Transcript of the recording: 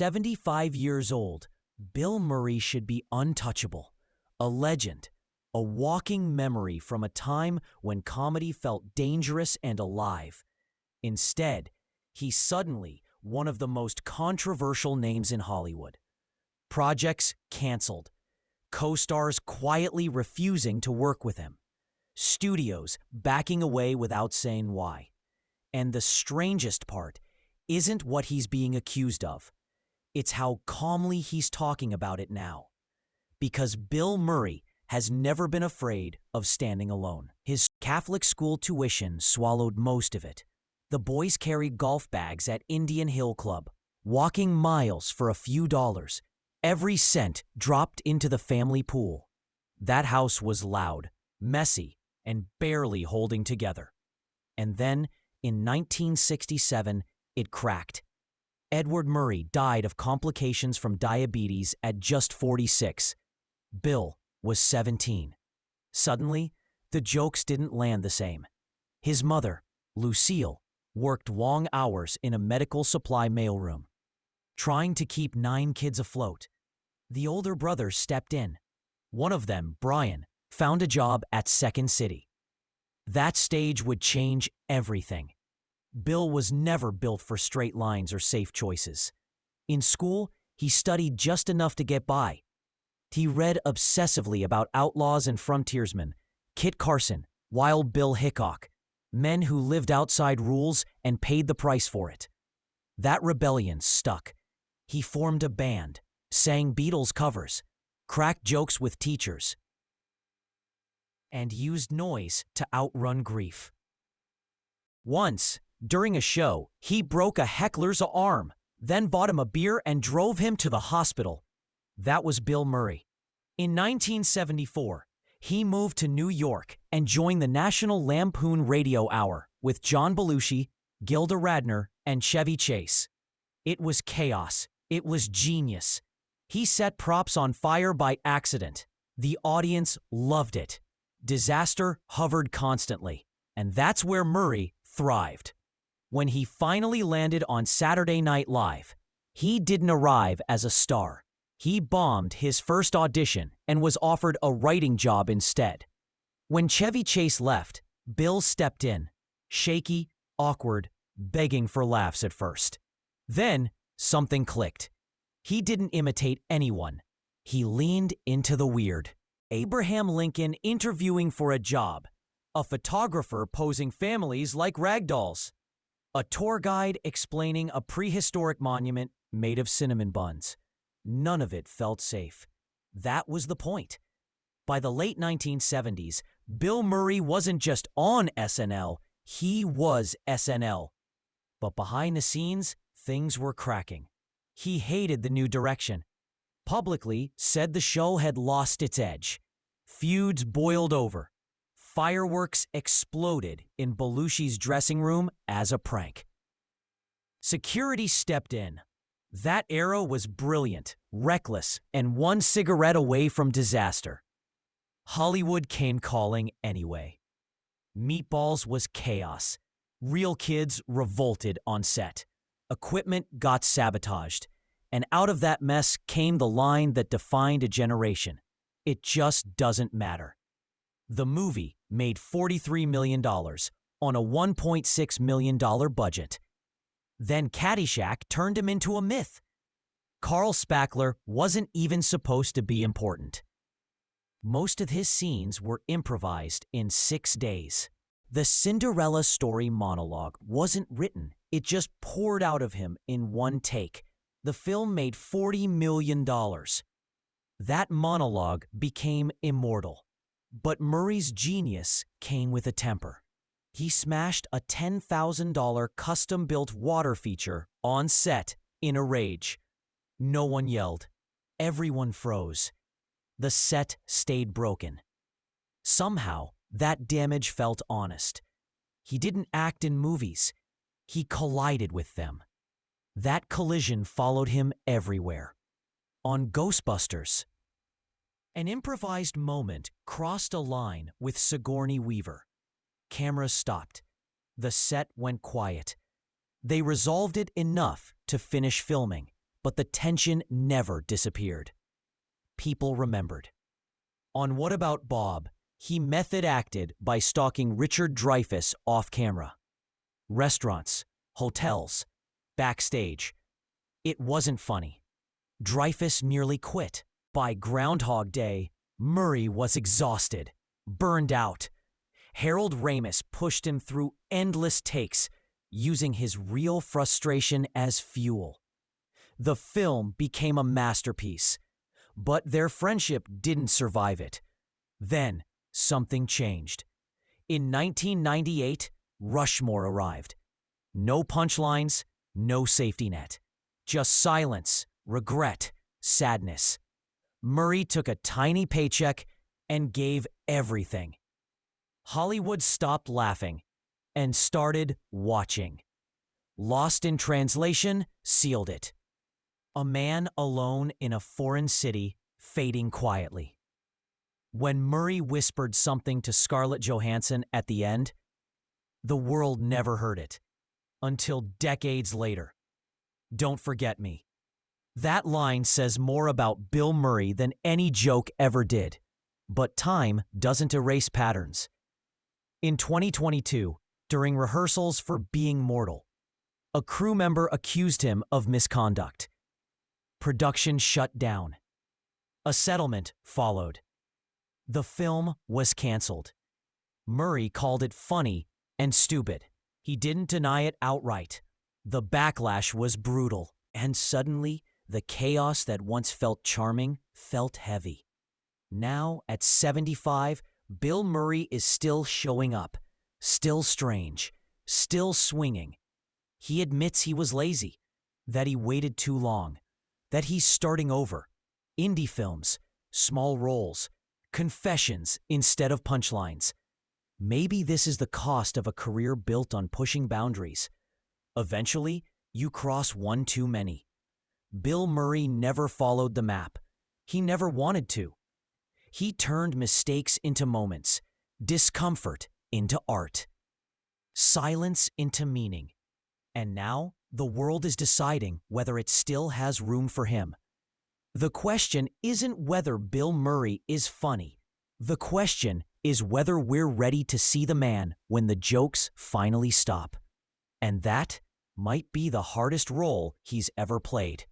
75 years old, Bill Murray should be untouchable, a legend, a walking memory from a time when comedy felt dangerous and alive. Instead, he's suddenly one of the most controversial names in Hollywood. Projects canceled, co-stars quietly refusing to work with him, studios backing away without saying why. And the strangest part isn't what he's being accused of. It's how calmly he's talking about it now. Because Bill Murray has never been afraid of standing alone. His Catholic school tuition swallowed most of it. The boys carried golf bags at Indian Hill Club, walking miles for a few dollars. Every cent dropped into the family pool. That house was loud, messy, and barely holding together. And then, in 1967, it cracked. Edward Murray died of complications from diabetes at just 46. Bill was 17. Suddenly, the jokes didn't land the same. His mother, Lucille, worked long hours in a medical supply mailroom, trying to keep 9 kids afloat. The older brothers stepped in. One of them, Brian, found a job at Second City. That stage would change everything. Bill was never built for straight lines or safe choices. In school, he studied just enough to get by. He read obsessively about outlaws and frontiersmen, Kit Carson, Wild Bill Hickok, men who lived outside rules and paid the price for it. That rebellion stuck. He formed a band, sang Beatles covers, cracked jokes with teachers, and used noise to outrun grief. Once, during a show, he broke a heckler's arm, then bought him a beer and drove him to the hospital. That was Bill Murray. In 1974, he moved to New York and joined the National Lampoon Radio Hour with John Belushi, Gilda Radner, and Chevy Chase. It was chaos. It was genius. He set props on fire by accident. The audience loved it. Disaster hovered constantly. And that's where Murray thrived. When he finally landed on Saturday Night Live, he didn't arrive as a star. He bombed his first audition and was offered a writing job instead. When Chevy Chase left, Bill stepped in, shaky, awkward, begging for laughs at first. Then, something clicked. He didn't imitate anyone. He leaned into the weird. Abraham Lincoln interviewing for a job. A photographer posing families like ragdolls. A tour guide explaining a prehistoric monument made of cinnamon buns. None of it felt safe. That was the point. By the late 1970s, Bill Murray wasn't just on SNL, he was SNL. But behind the scenes, things were cracking. He hated the new direction. Publicly said the show had lost its edge. Feuds boiled over. Fireworks exploded in Belushi's dressing room as a prank. Security stepped in. That era was brilliant, reckless, and one cigarette away from disaster. Hollywood came calling anyway. Meatballs was chaos. Real kids revolted on set. Equipment got sabotaged. And out of that mess came the line that defined a generation. It just doesn't matter. The movie made $43 million on a $1.6 million budget. Then Caddyshack turned him into a myth. Carl Spackler wasn't even supposed to be important. Most of his scenes were improvised in 6 days. The Cinderella story monologue wasn't written. It just poured out of him in one take. The film made $40 million. That monologue became immortal. But Murray's genius came with a temper. He smashed a $10,000 custom-built water feature on set in a rage. No one yelled. Everyone froze. The set stayed broken. Somehow, that damage felt honest. He didn't act in movies. He collided with them. That collision followed him everywhere. On Ghostbusters, an improvised moment crossed a line with Sigourney Weaver. Cameras stopped. The set went quiet. They resolved it enough to finish filming, but the tension never disappeared. People remembered. On What About Bob, he method acted by stalking Richard Dreyfuss off camera. Restaurants, hotels, backstage. It wasn't funny. Dreyfuss merely quit. By Groundhog Day, Murray was exhausted, burned out. Harold Ramis pushed him through endless takes, using his real frustration as fuel. The film became a masterpiece, but their friendship didn't survive it. Then, something changed. In 1998, Rushmore arrived. No punchlines, no safety net. Just silence, regret, sadness. Murray took a tiny paycheck and gave everything. Hollywood stopped laughing and started watching. Lost in Translation sealed it. A man alone in a foreign city, fading quietly. When Murray whispered something to Scarlett Johansson at the end, the world never heard it, until decades later. Don't forget me. That line says more about Bill Murray than any joke ever did. But time doesn't erase patterns. In 2022, during rehearsals for Being Mortal, a crew member accused him of misconduct. Production shut down. A settlement followed. The film was canceled. Murray called it funny and stupid. He didn't deny it outright. The backlash was brutal, and suddenly, the chaos that once felt charming felt heavy. Now, at 75, Bill Murray is still showing up, still strange, still swinging. He admits he was lazy, that he waited too long, that he's starting over. Indie films, small roles, confessions instead of punchlines. Maybe this is the cost of a career built on pushing boundaries. Eventually, you cross one too many. Bill Murray never followed the map. He never wanted to. He turned mistakes into moments, discomfort into art, silence into meaning. And now, the world is deciding whether it still has room for him. The question isn't whether Bill Murray is funny. The question is whether we're ready to see the man when the jokes finally stop. And that might be the hardest role he's ever played.